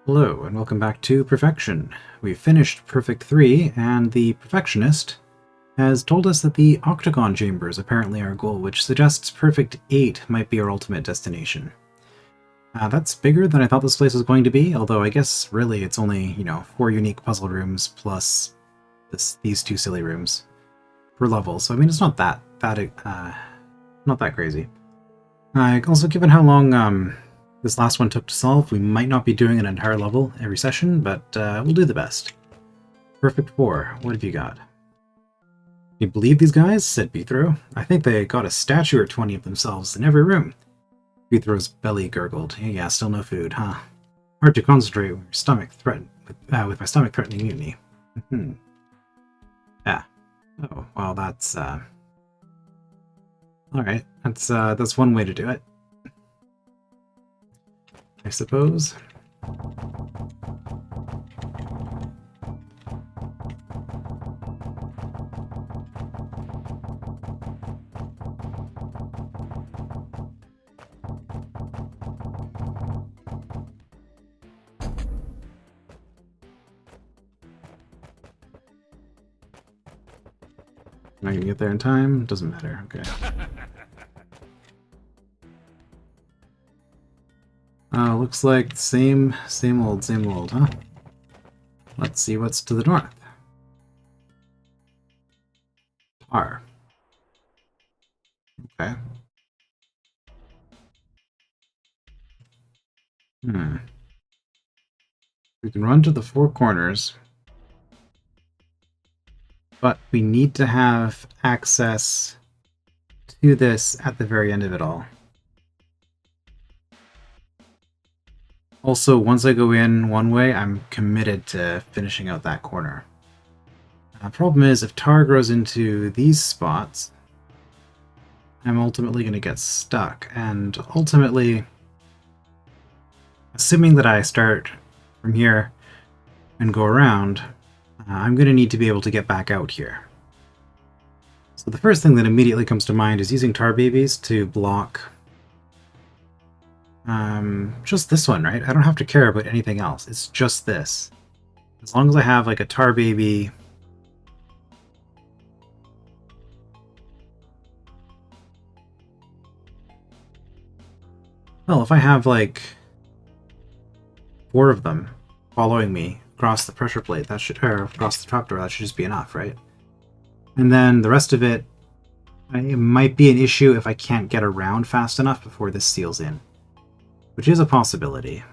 Hello, and welcome back to Perfection. We've finished Perfect 3, and the Perfectionist has told us that the Octagon Chamber is apparently our goal, which suggests Perfect 8 might be our ultimate destination. That's bigger than I thought this place was going to be, although I guess really it's only, 4 unique puzzle rooms plus these 2 silly rooms per level, so I mean it's not not that crazy. Also, given how long this last one took to solve, we might not be doing an entire level every session, but we'll do the best. Perfect 4, what have you got? You believe these guys? Said Beethrow. I think they got a statue or 20 of themselves in every room. Beethrow's belly gurgled. Yeah, still no food, huh? Hard to concentrate with my stomach threatening mutiny. Yeah. Oh, well, that's alright. That's one way to do it, I suppose. Am I gonna get there in time? Doesn't matter. Okay. Looks like same old, huh? Let's see what's to the north. Tar. Okay. We can run to the 4 corners, but we need to have access to this at the very end of it all. Also, once I go in one way, I'm committed to finishing out that corner. Problem is, if tar grows into these spots, I'm ultimately going to get stuck, and ultimately, assuming that I start from here and go around, I'm going to need to be able to get back out here. So the first thing that immediately comes to mind is using tar babies to block just this one, right? I don't have to care about anything else. It's just this. As long as I have like a tar baby. Well, if I have like 4 of them following me across the pressure plate, that should, or across the trapdoor, that should just be enough, right? And then the rest of it might be an issue if I can't get around fast enough before this seals in, which is a possibility.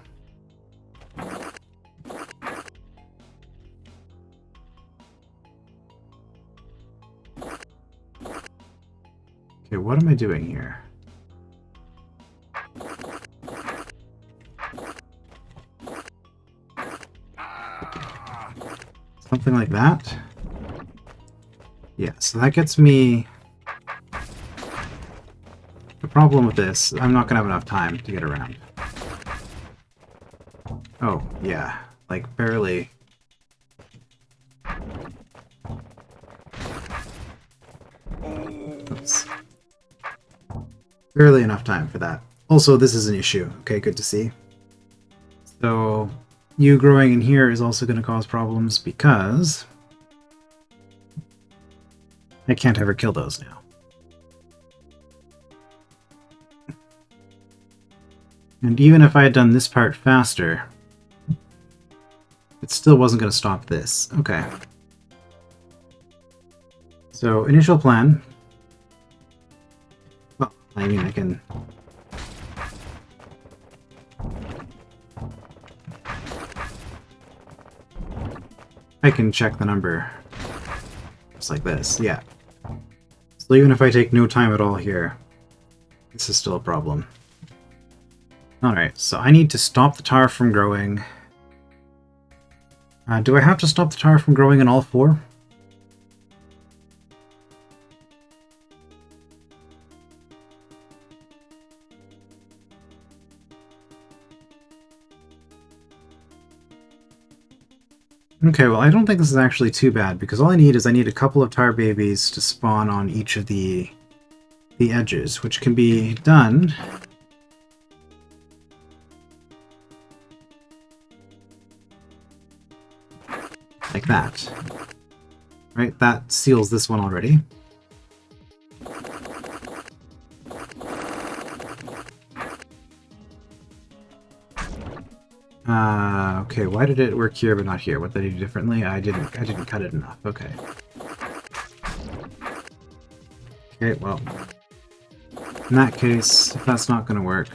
Okay, what am I doing here? Something like that? Yeah, so that gets me... The problem with this, I'm not going to have enough time to get around. Oh, yeah. Like, barely. Oops. Barely enough time for that. Also, this is an issue. Okay, good to see. So, you growing in here is also going to cause problems because I can't ever kill those now. And even if I had done this part faster, it still wasn't going to stop this. Okay. So, initial plan. Well, I mean, I can... check the number. Just like this, yeah. So even if I take no time at all here, this is still a problem. Alright, so I need to stop the tar from growing. Do I have to stop the tar from growing in all 4? Okay, well I don't think this is actually too bad, because all I need is a couple of tar babies to spawn on each of the edges, which can be done that. Right, that seals this one already. Okay, why did it work here but not here? What did I do differently? I didn't cut it enough. Okay. Okay, well, in that case, that's not going to work.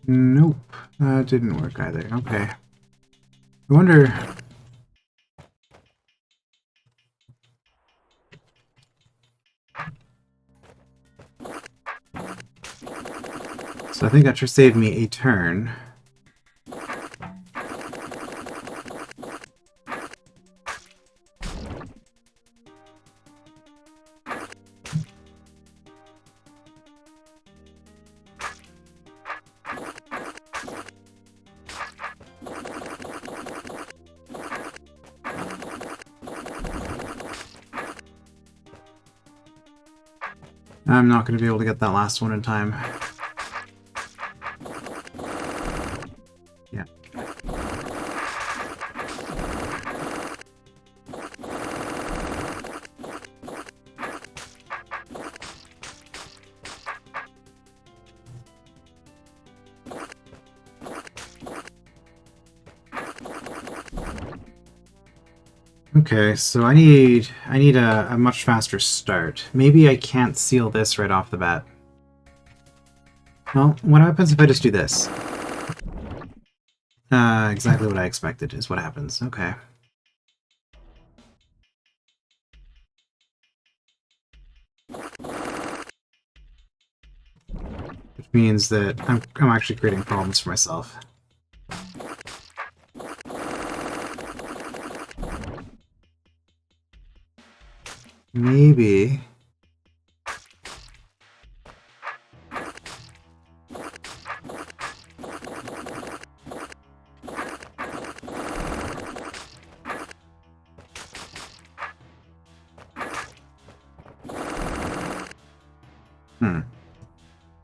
Nope, that didn't work either. Okay. I wonder... So I think that should save me a turn. I'm not going to be able to get that last one in time. Yeah. Okay, so I need a much faster start. Maybe I can't seal this right off the bat. Well, what happens if I just do this? Exactly what I expected is what happens. Okay. Which means that I'm actually creating problems for myself. Maybe...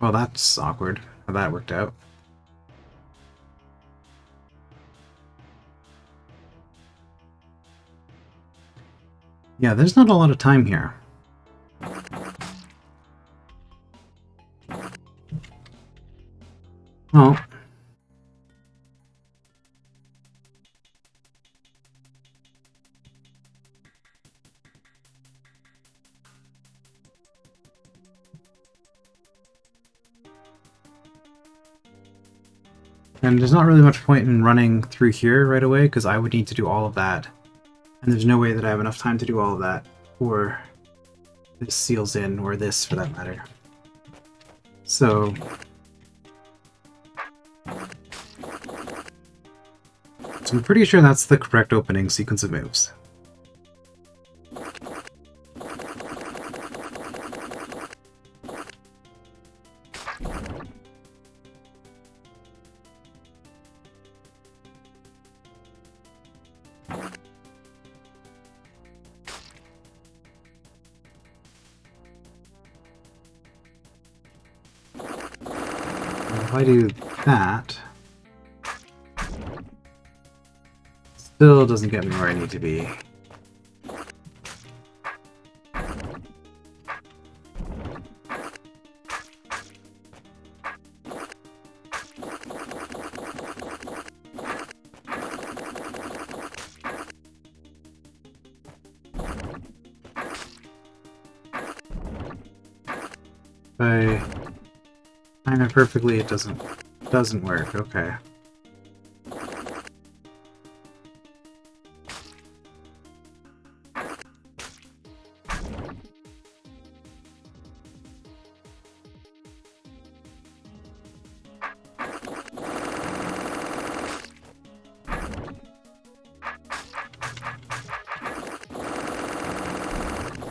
Well, that's awkward how that worked out. Yeah, there's not a lot of time here. Oh. And there's not really much point in running through here right away, because I would need to do all of that. And there's no way that I have enough time to do all of that, or this seals in, or this for that matter. So... So I'm pretty sure that's the correct opening sequence of moves. If I do that, still doesn't get me where I need to be. If I time it perfectly, it doesn't work. Okay.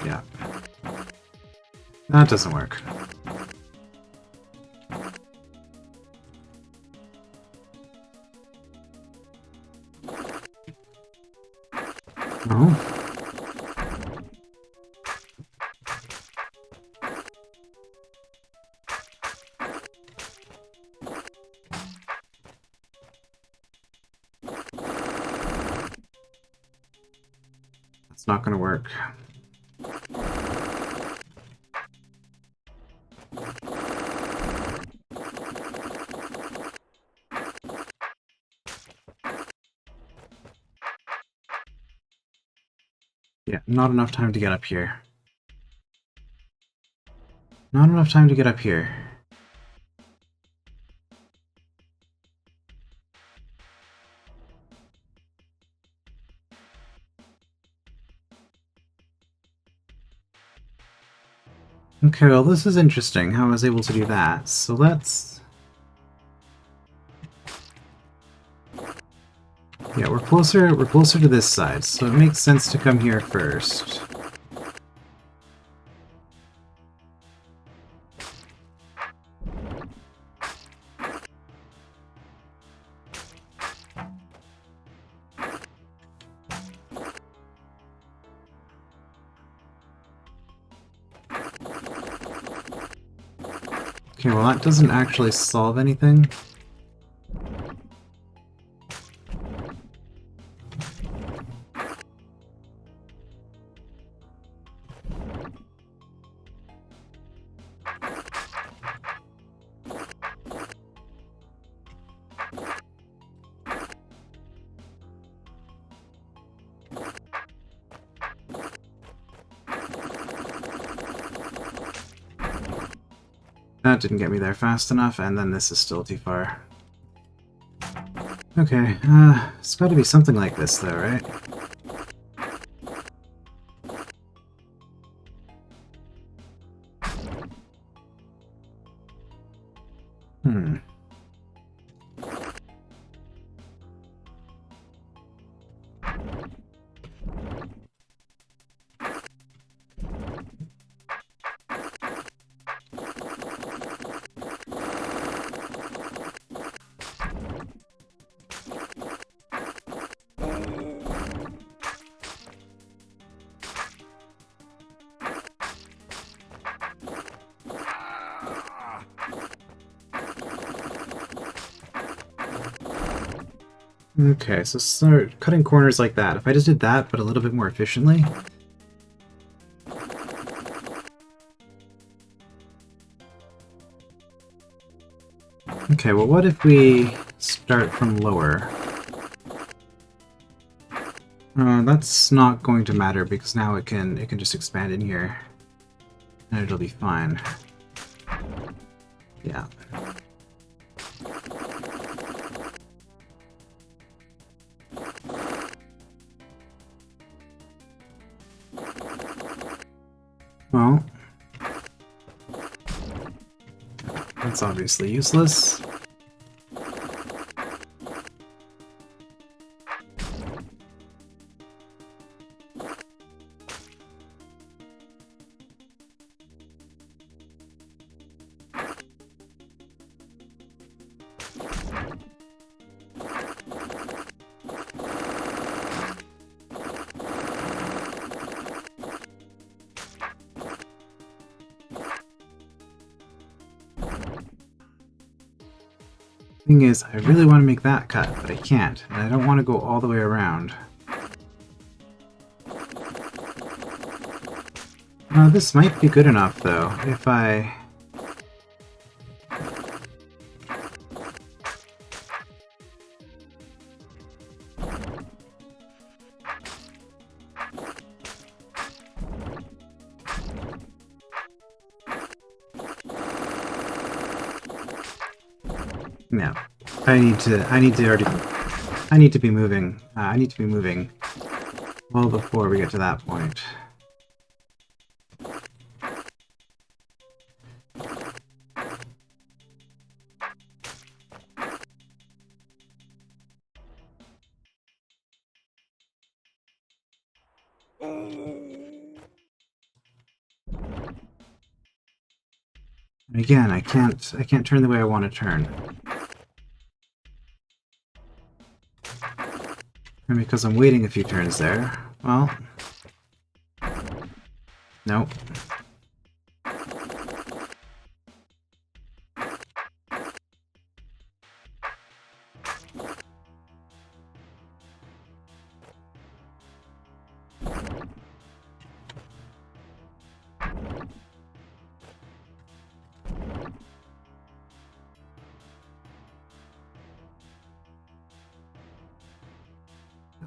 Yeah. That doesn't work. Oh. That's not going to work. Yeah, not enough time to get up here. Not enough time to get up here. Okay, well this is interesting how I was able to do that. So let's... Yeah, we're closer to this side, so it makes sense to come here first. Okay, well that doesn't actually solve anything. That didn't get me there fast enough, and then this is still too far. Okay, it's got to be something like this though, right? Hmm. Okay, so start cutting corners like that. If I just did that, but a little bit more efficiently... Okay, well what if we start from lower? That's not going to matter because now it can just expand in here. And it'll be fine. Yeah. Well, that's obviously useless. Thing is, I really want to make that cut, but I can't, and I don't want to go all the way around. This might be good enough, though, if I... No. I need to be moving well before we get to that point. Again, I can't turn the way I want to turn. And because I'm waiting a few turns there, well... Nope.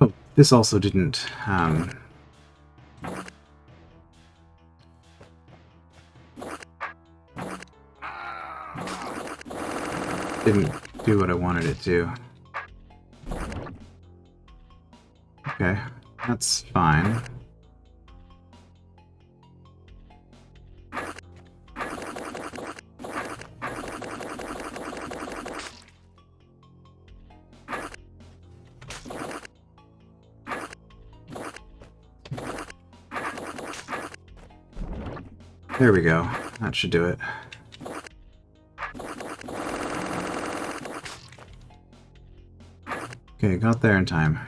Oh, this also didn't, didn't do what I wanted it to. Okay, that's fine. There we go. That should do it. Okay, got there in time.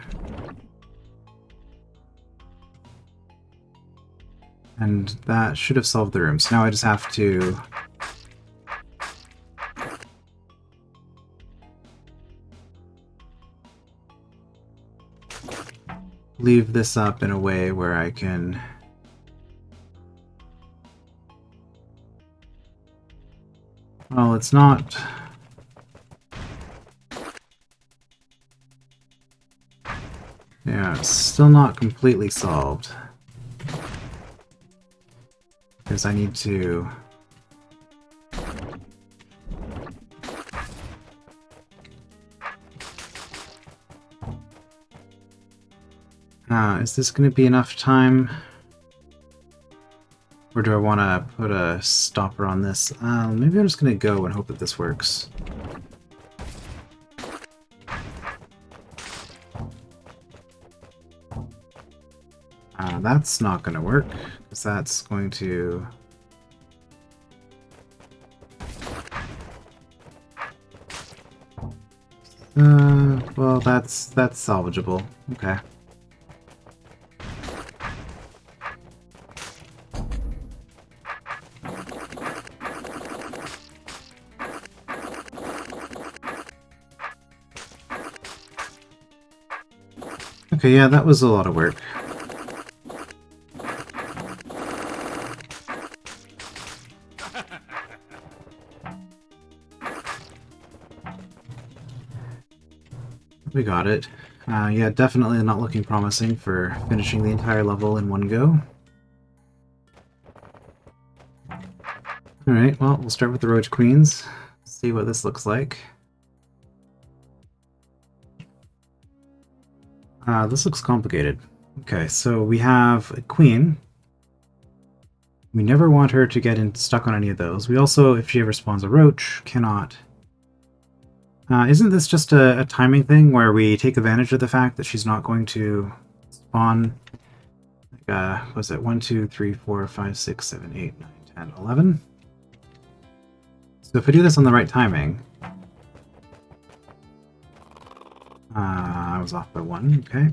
And that should have solved the room. So now I just have to... leave this up in a way where I can... Well, it's not... Yeah, it's still not completely solved. Because I need to... is this going to be enough time? Or do I want to put a stopper on this? Maybe I'm just going to go and hope that this works. That's not going to work, because that's going to... well, that's salvageable. Okay. Okay, yeah, that was a lot of work. We got it. Yeah, definitely not looking promising for finishing the entire level in one go. Alright, well, we'll start with the Roach Queens. See what this looks like. This looks complicated. Okay, so we have a queen. We never want her to get stuck on any of those. We also, if she ever spawns a roach, cannot... isn't this just a timing thing where we take advantage of the fact that she's not going to spawn, like, was it 1, 2, 3, 4, 5, 6, 7, 8, 9, 10, 11? So if I do this on the right timing... I was off by 1, okay.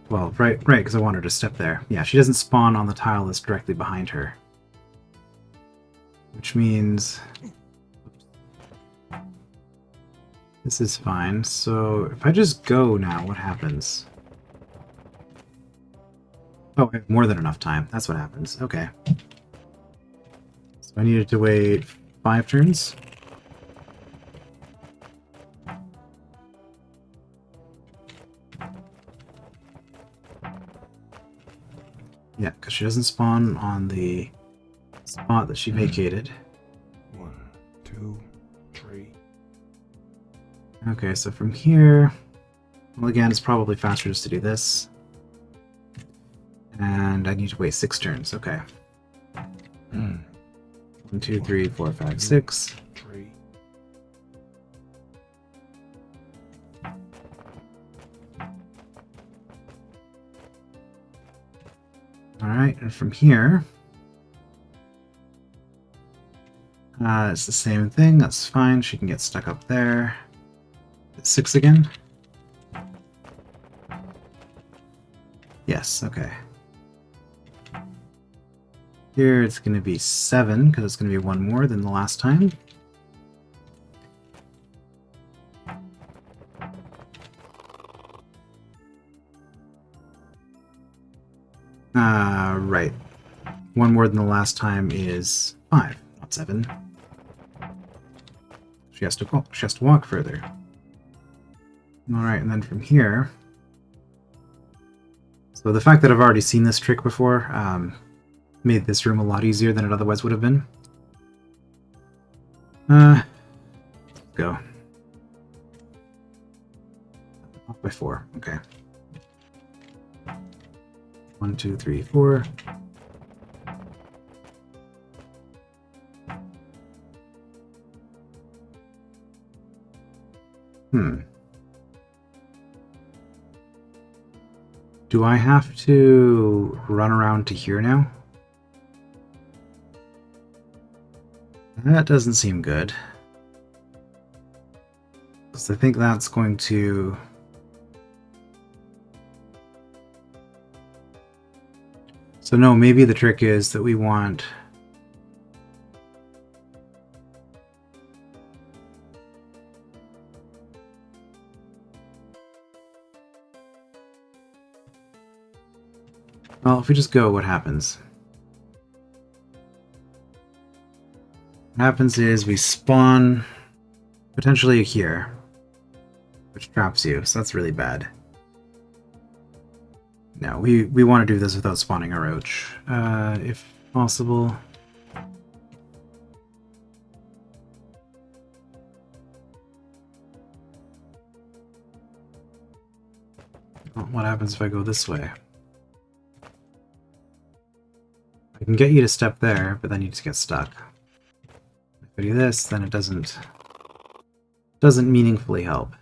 Well, right, because I want her to step there. Yeah, she doesn't spawn on the tile that's directly behind her. Which means... this is fine. So if I just go now, what happens? Oh, I have more than enough time. That's what happens. Okay. So I needed to wait 5 turns. Yeah, because she doesn't spawn on the spot that she vacated. 1, 2, 3. Okay, so from here... well, again, it's probably faster just to do this. And I need to wait 6 turns. Okay. 1, 2, 3, 4, 5, 6. 3. Alright, and from here... it's the same thing, that's fine. She can get stuck up there. 6 again. Yes, okay. Here it's going to be 7, because it's going to be one more than the last time. Right. One more than the last time is 5, not 7. She has to walk further. Alright, and then from here... So the fact that I've already seen this trick before made this room a lot easier than it otherwise would have been. Let's go. Off by 4, okay. 1, 2, 3, 4. Do I have to run around to here now? That doesn't seem good. Because I think that's going to... So no, maybe the trick is that we want... Well, if we just go, what happens? What happens is we spawn potentially here, which traps you, so that's really bad. No, we want to do this without spawning a roach, if possible. Well, what happens if I go this way? I can get you to step there, but then you just get stuck. If I do this, then it doesn't meaningfully help.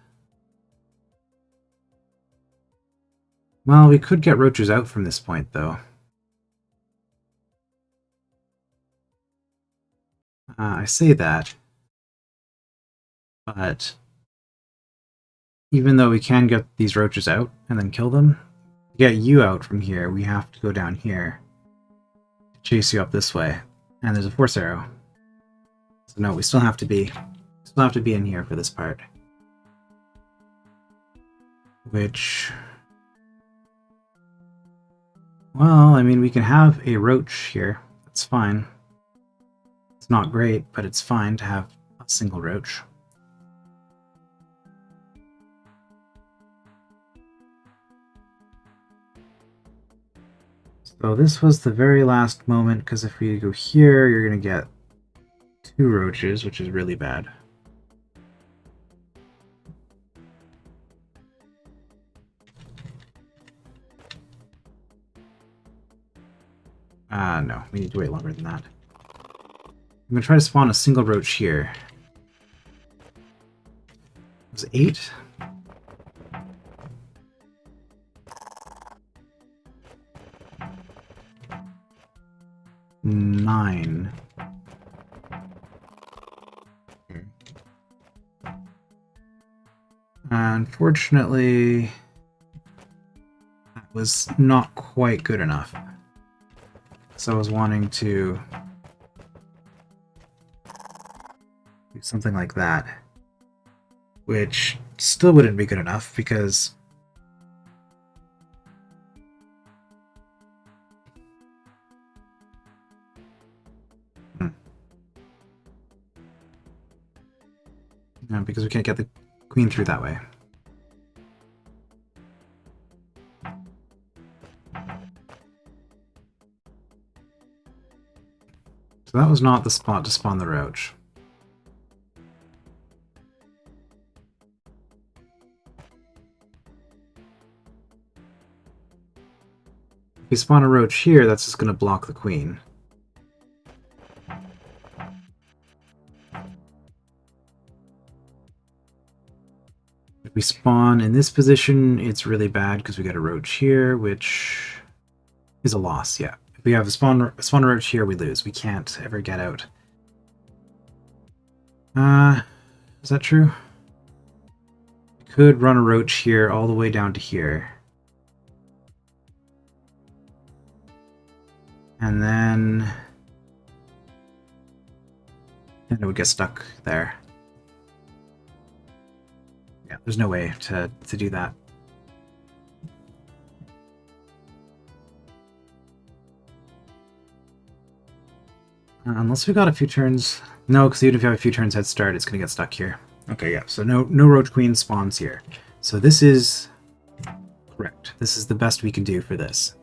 Well, we could get roaches out from this point, though. I say that, but even though we can get these roaches out and then kill them, to get you out from here, we have to go down here to chase you up this way. And there's a force arrow. So no, we still have to be in here for this part. Which... Well, I mean, we can have a roach here. That's fine. It's not great, but it's fine to have a single roach. So this was the very last moment, because if we go here, you're going to get 2 roaches, which is really bad. No, we need to wait longer than that. I'm going to try to spawn a single roach here. Was it 8? Nine. Unfortunately, that was not quite good enough. So I was wanting to do something like that, which still wouldn't be good enough because because we can't get the queen through that way. So that was not the spot to spawn the roach. If we spawn a roach here, that's just going to block the queen. If we spawn in this position, it's really bad because we got a roach here, which is a loss, yeah. If we have a spawn roach here, we lose. We can't ever get out. Is that true? We could run a roach here all the way down to here. And then it would get stuck there. Yeah, there's no way to do that. Unless we got a few turns. No, because even if you have a few turns head start, it's going to get stuck here. Okay, yeah, so no Roach Queen spawns here. So this is correct. This is the best we can do for this.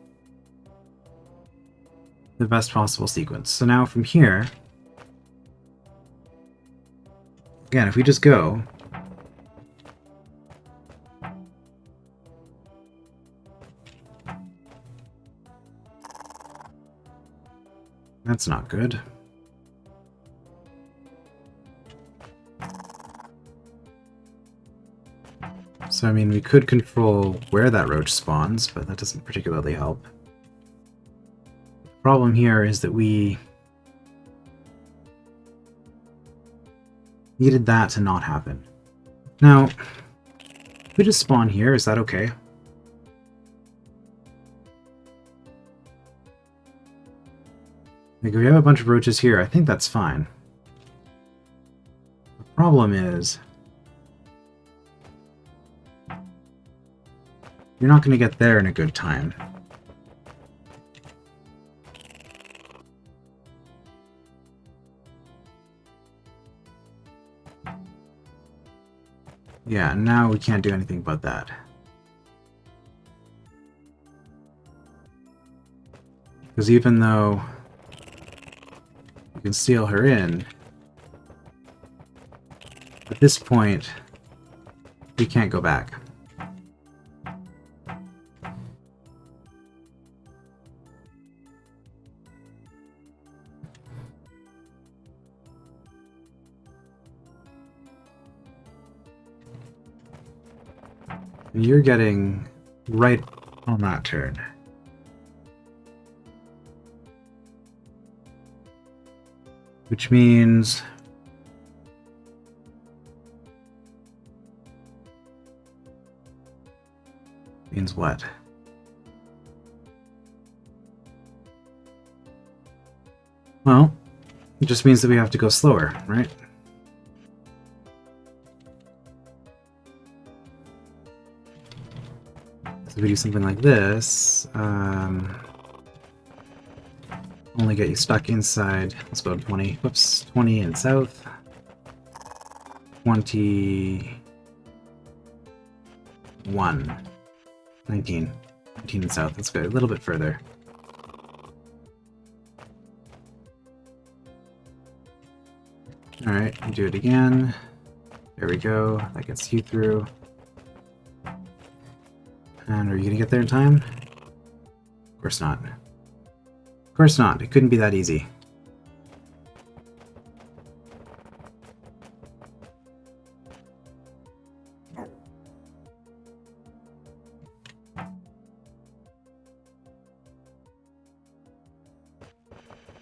The best possible sequence. So now from here, again, if we just go, that's not good. So, I mean, we could control where that roach spawns, but that doesn't particularly help. The problem here is that we needed that to not happen. Now, if we just spawn here, is that okay? Like, if we have a bunch of roaches here, I think that's fine. The problem is, you're not going to get there in a good time. Yeah, now we can't do anything but that. Because even though you can seal her in, at this point, we can't go back. You're getting right on that turn. Which means what? Well, it just means that we have to go slower, right? So if we do something like this, only get you stuck inside. Let's go 20. Whoops, 20 in south. 21. 19. 19 in south. Let's go a little bit further. Alright, do it again. There we go. That gets you through. And are you gonna get there in time? Of course not. Of course not. It couldn't be that easy.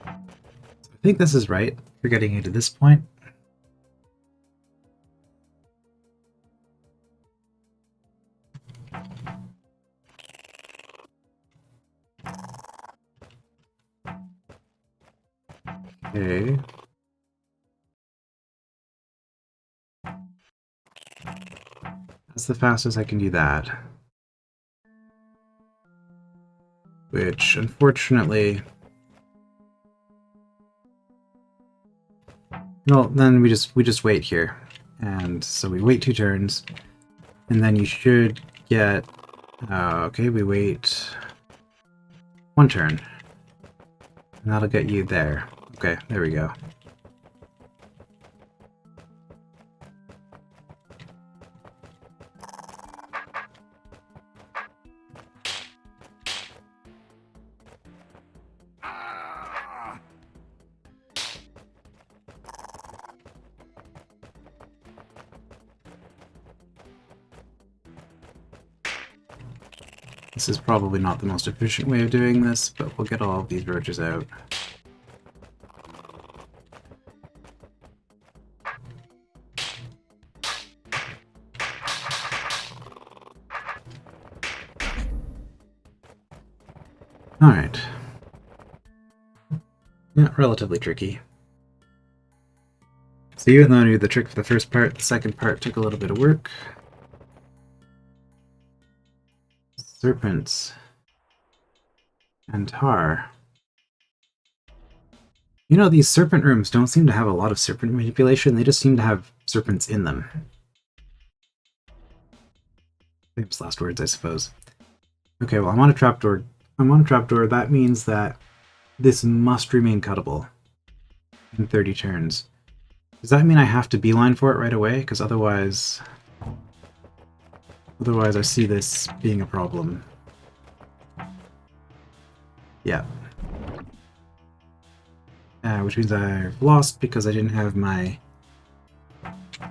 I think this is right for getting you to this point. Okay. That's the fastest I can do that. Which, unfortunately... Well, then we just wait here. And so we wait 2 turns. And then you should get... okay, we wait 1 turn. And that'll get you there. Okay, there we go. This is probably not the most efficient way of doing this, but we'll get all of these roaches out. Alright. Yeah, relatively tricky. So even though I knew the trick for the first part, the second part took a little bit of work. Serpents. And tar. You know, these serpent rooms don't seem to have a lot of serpent manipulation, they just seem to have serpents in them. Famous last words, I suppose. Okay, well, I'm on a trapdoor. I'm on a trapdoor. That means that this must remain cuttable in 30 turns. Does that mean I have to beeline for it right away? Because otherwise I see this being a problem. Yeah. Which means I've lost because I didn't have my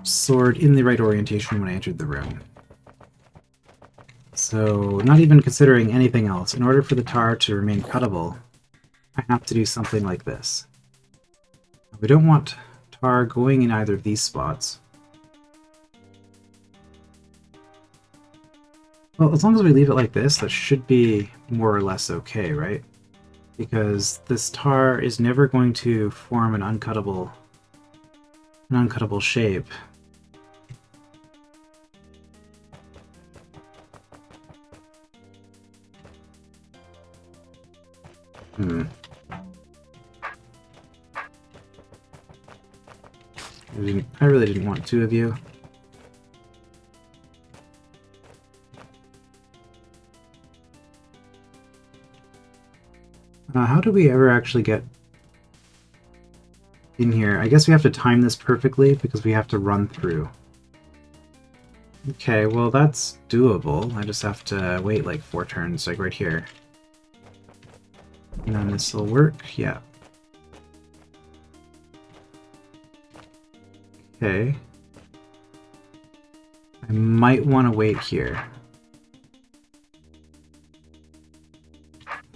sword in the right orientation when I entered the room. So, not even considering anything else, in order for the tar to remain cuttable, I have to do something like this. We don't want tar going in either of these spots. Well, as long as we leave it like this, that should be more or less okay, right? Because this tar is never going to form an uncuttable shape. I really didn't want two of you. How do we ever actually get in here? I guess we have to time this perfectly because we have to run through. Okay, well that's doable. I just have to wait like 4 turns, like right here. And then this will work, yeah. Okay. I might want to wait here.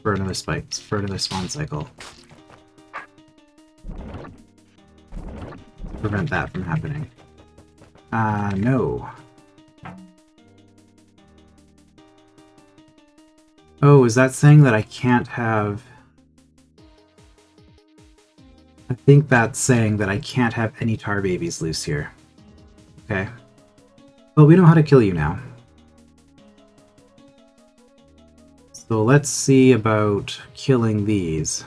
For another spike, for another spawn cycle. To prevent that from happening. No. Oh, is that saying that I can't have... I think that's saying that I can't have any tar babies loose here. Okay. Well, we know how to kill you now. So let's see about killing these.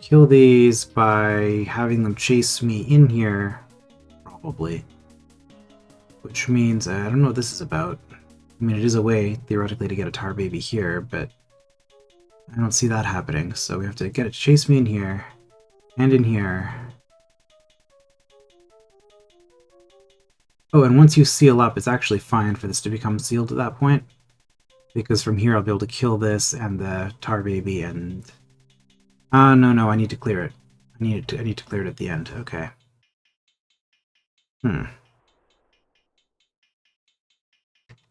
Kill these by having them chase me in here, probably. Which means, I don't know what this is about. I mean, it is a way, theoretically, to get a tar baby here, but I don't see that happening, so we have to get it to chase me in here, and in here. Oh, and once you seal up, it's actually fine for this to become sealed at that point, because from here I'll be able to kill this and the tar baby and... no, I need to clear it. I need to clear it at the end, okay.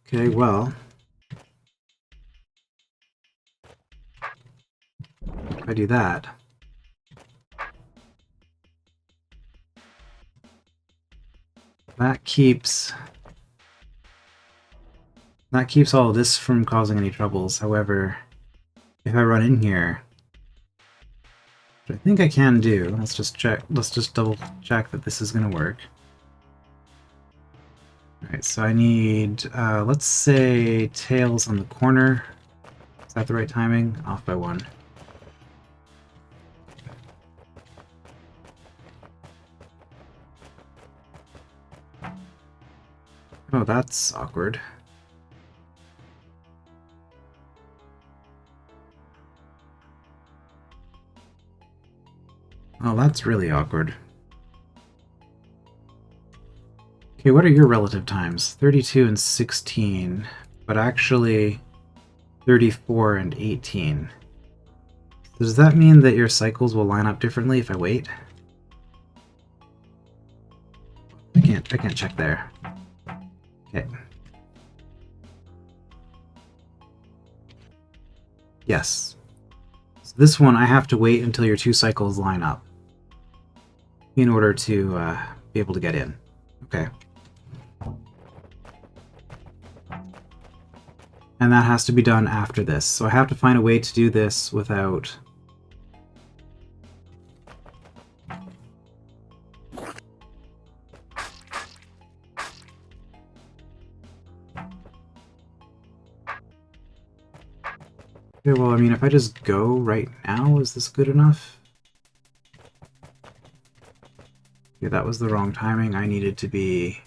Okay, well... if I do that... That keeps all of this from causing any troubles. However, if I run in here, which I think I can do, let's just double check that this is going to work. Alright, so I need, let's say, tails on the corner. Is that the right timing? Off by 1. Oh, that's awkward. Oh, that's really awkward. Okay, what are your relative times? 32 and 16, but actually 34 and 18. Does that mean that your cycles will line up differently if I wait? I can't check there. Okay. Yes. So this one, I have to wait until your 2 cycles line up in order to be able to get in. Okay. And that has to be done after this. So I have to find a way to do this without Okay, well, I mean, if I just go right now, is this good enough? Yeah, that was the wrong timing. I needed to be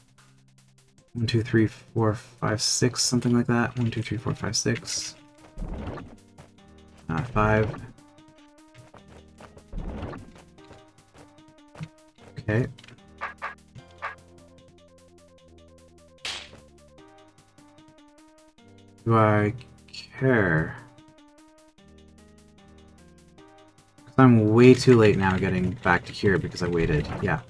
1, 2, 3, 4, 5, 6, something like that. 1, 2, 3, 4, 5, 6. 5. Okay. Do I care? Because I'm way too late now getting back to here because I waited. Yeah.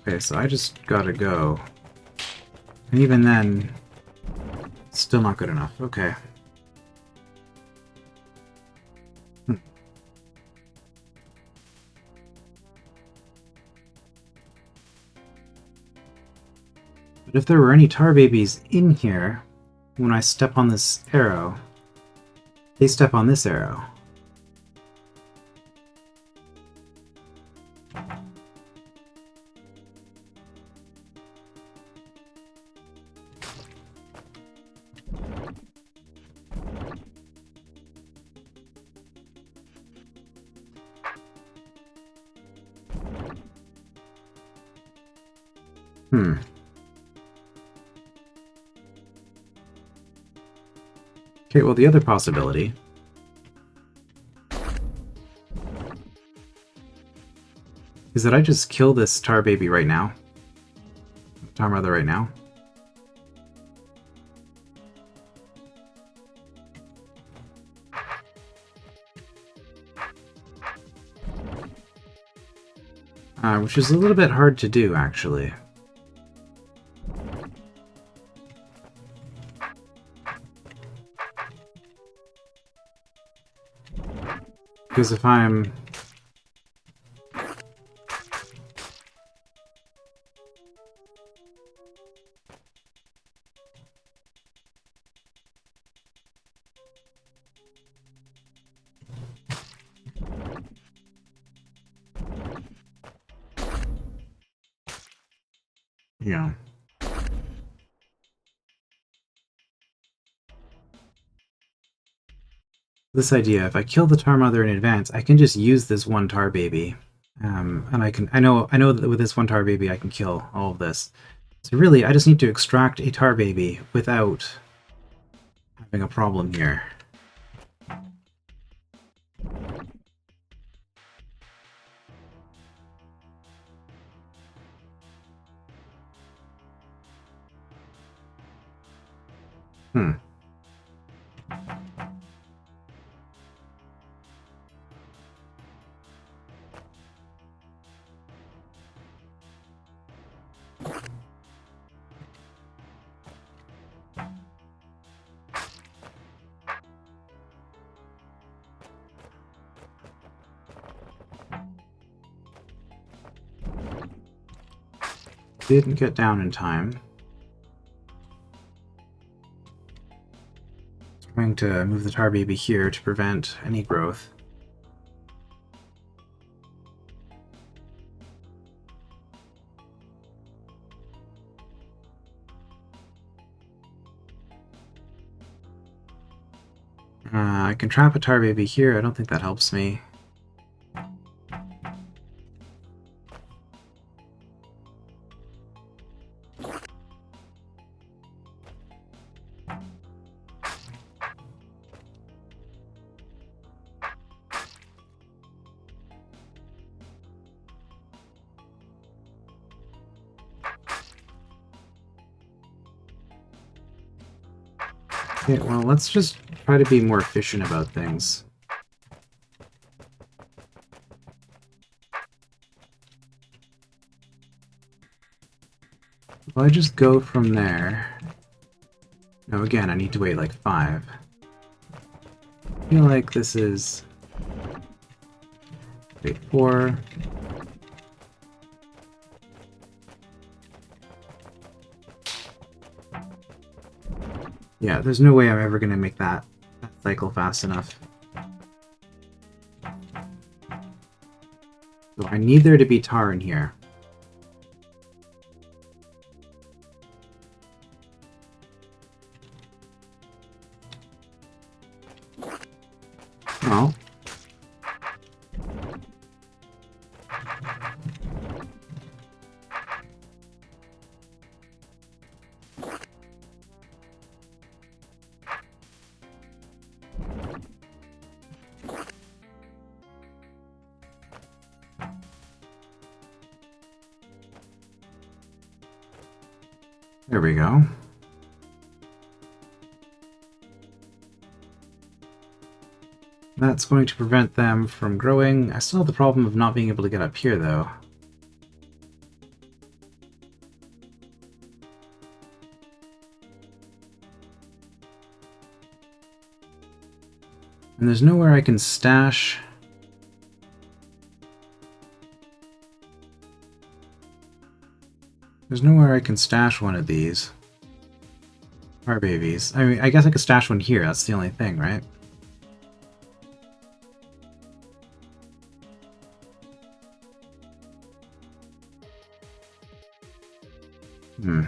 Okay, so I just gotta go. And even then, still not good enough. Okay. But if there were any tar babies in here, when I step on this arrow, they step on this arrow. Okay, well, the other possibility is that I just kill this tar baby right now. Tar mother right now. Which is a little bit hard to do, actually. Because if I'm... Yeah. This idea, if I kill the tar mother in advance, I can just use this one tar baby. And I know that with this one tar baby I can kill all of this. So really, I just need to extract a tar baby without having a problem here. Didn't get down in time. Trying to move the tar baby here to prevent any growth. I can trap a tar baby here. I don't think that helps me. Okay, well, let's just try to be more efficient about things. Well, I just go from there. No, again, I need to wait like 5. I feel like this is... Wait, 4. Yeah, there's no way I'm ever going to make that cycle fast enough. So I need there to be tar in here. There we go. That's going to prevent them from growing. I still have the problem of not being able to get up here, though. And there's nowhere I can stash... There's nowhere I can stash one of these. Our babies. I mean, I guess I could stash one here, that's the only thing, right? Hmm.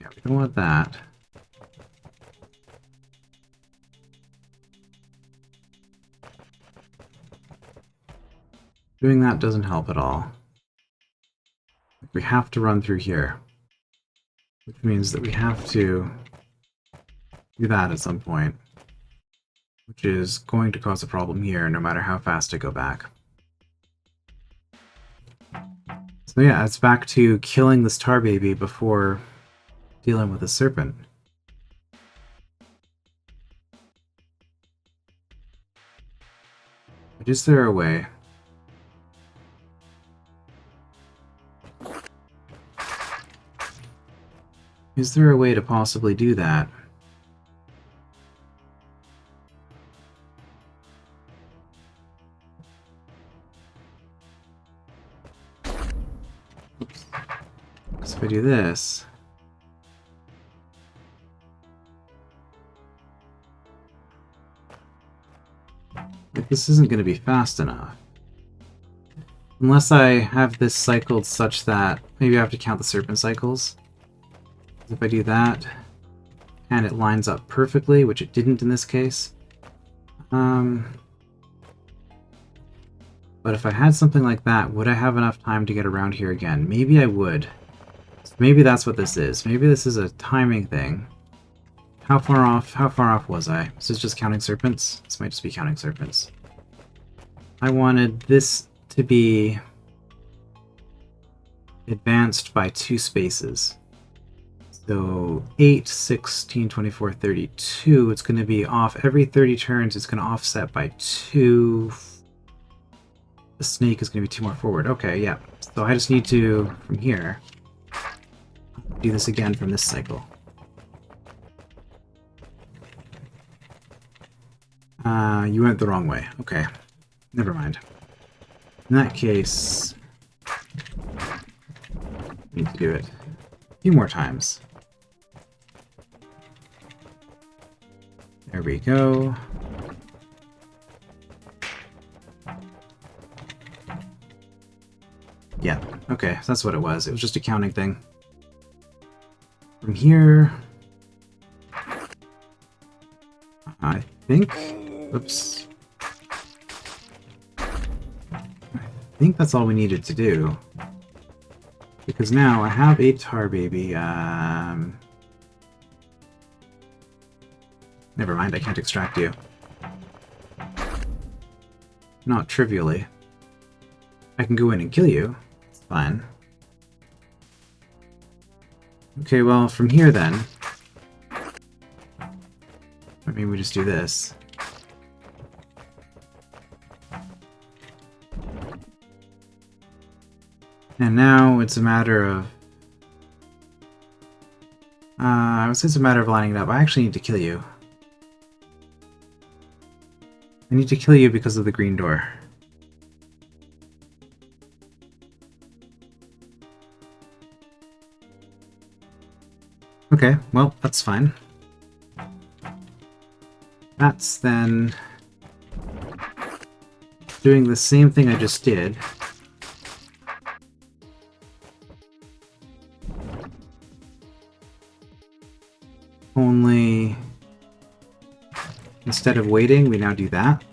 Yeah, we don't want that. Doing that doesn't help at all. We have to run through here. Which means that we have to do that at some point. Which is going to cause a problem here, no matter how fast I go back. So yeah, it's back to killing this tar baby before dealing with the serpent. But is there a way? Is there a way to possibly do that? Oops. So if I do this... Like, this isn't going to be fast enough. Unless I have this cycled such that... Maybe I have to count the serpent cycles. If I do that, and it lines up perfectly, which it didn't in this case. But if I had something like that, would I have enough time to get around here again? Maybe I would. So maybe that's what this is. Maybe this is a timing thing. How far off was I? Is this just counting serpents? This might just be counting serpents. I wanted this to be advanced by 2 spaces. So 8, 16, 24, 32, it's going to be off every 30 turns, it's going to offset by 2. The snake is going to be 2 more forward. Okay, yeah. So I just need to, from here, do this again from this cycle. You went the wrong way. Okay. Never mind. In that case, I need to do it a few more times. There we go. Yeah, okay, so that's what it was. It was just a counting thing. From here... I think... Oops. I think that's all we needed to do. Because now I have a tar baby, Never mind, I can't extract you. Not trivially. I can go in and kill you. It's fine. Okay, well, from here then... I mean, we just do this. And now it's a matter of... I would say it's a matter of lining it up. I actually need to kill you. I need to kill you because of the green door. Okay, well, that's fine. That's then doing the same thing I just did. Only instead of waiting, we now do that.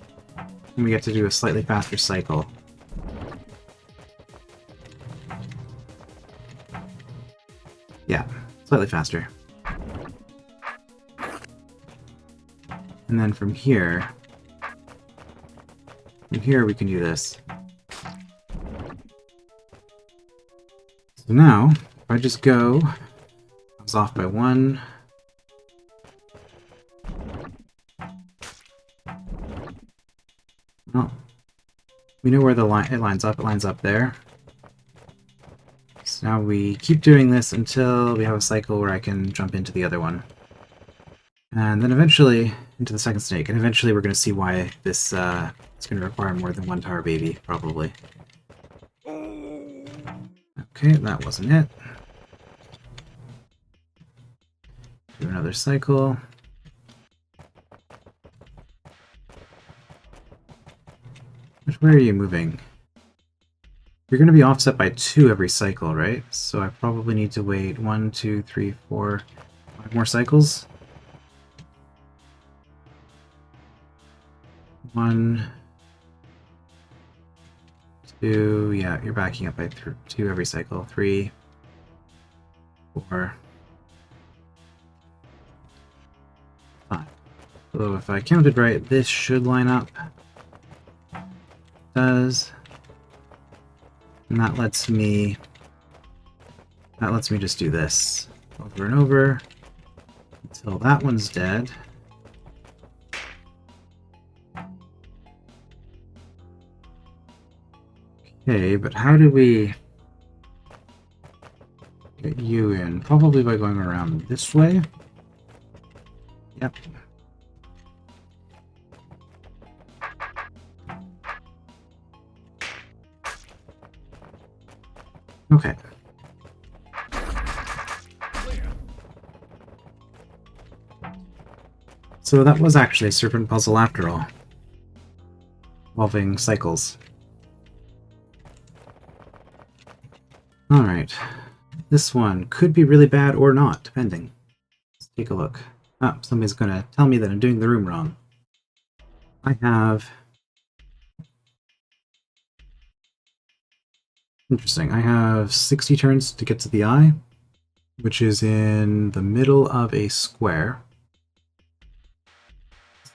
and we get to do a slightly faster cycle. Yeah, slightly faster. And then from here we can do this. So now, if I just go, I was off by 1. Well, we know where the line it lines up. It lines up there. So now we keep doing this until we have a cycle where I can jump into the other one. And then eventually into the second snake, and eventually we're going to see why this is going to require more than 1 tar baby, probably. Okay, that wasn't it. Do another cycle. Which way are you moving? You're going to be offset by 2 every cycle, right? So I probably need to wait 1, 2, 3, 4, 5 more cycles. 1, 2, yeah, you're backing up by 2 every cycle. 3, 4, 5. So if I counted right, this should line up. It does. And that lets me just do this over and over until that one's dead. Okay, but how do we get you in? Probably by going around this way. Yep. Okay. So that was actually a serpent puzzle after all, involving cycles. Alright, this one could be really bad or not, depending. Let's take a look. Ah, somebody's gonna tell me that I'm doing the room wrong. I have... Interesting, I have 60 turns to get to the eye, which is in the middle of a square.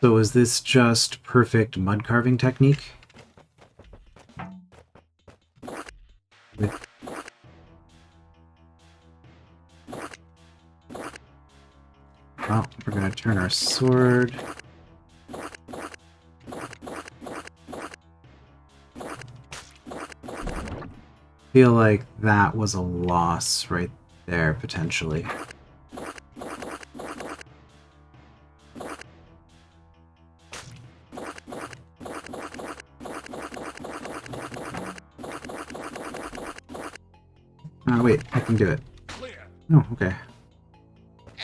So is this just perfect mud carving technique? Well, we're going to turn our sword. Feel like that was a loss right there, potentially. Wait, I can do it. Clear. Oh, okay.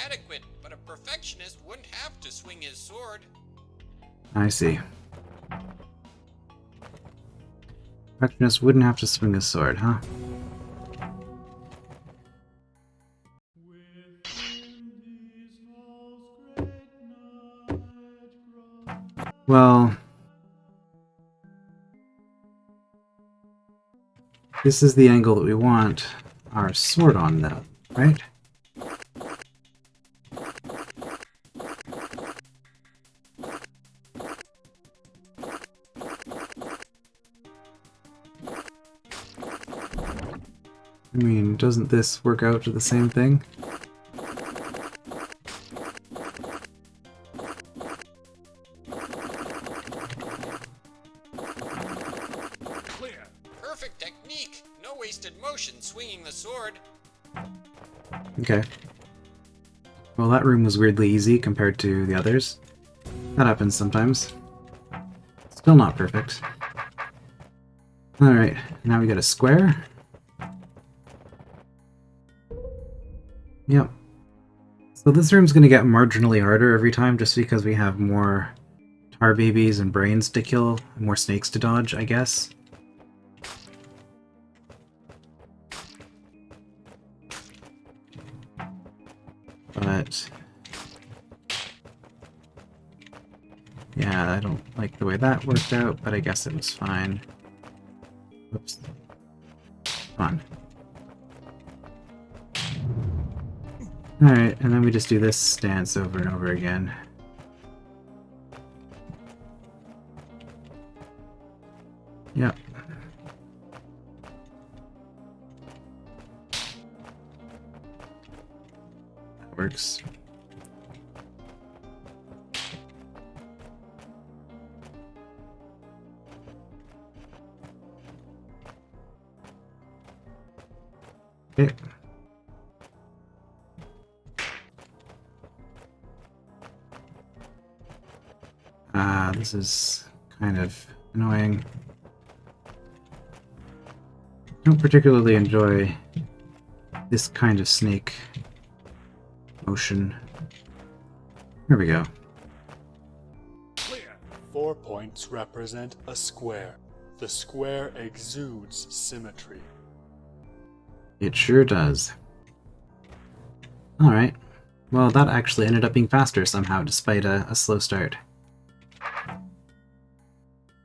Adequate, but a perfectionist wouldn't have to swing his sword. I see. Perfectionist wouldn't have to swing his sword, huh? Well... this is the angle that we want our sword on, though, right? I mean, doesn't this work out to the same thing? Clear. Perfect technique. No wasted motion swinging the sword. Okay. Well, that room was weirdly easy compared to the others. That happens sometimes. Still not perfect. Alright, now we got a square. Yep. So this room's gonna get marginally harder every time just because we have more tar babies and brains to kill, and more snakes to dodge, I guess. But Yeah, I don't like the way that worked out, but I guess it was fine. Whoops. Come on. Alright, and then we just do this stance over and over again. Yep. That works. Okay. This is kind of annoying. I don't particularly enjoy this kind of snake motion. Here we go. Clear. 4 points represent a square. The square exudes symmetry. It sure does. Alright. Well, that actually ended up being faster somehow, despite a slow start.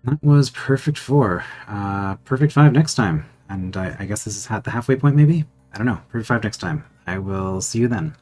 That was perfect 4. Perfect 5 next time. And I guess this is at the halfway point, maybe? I don't know. Perfect 5 next time. I will see you then.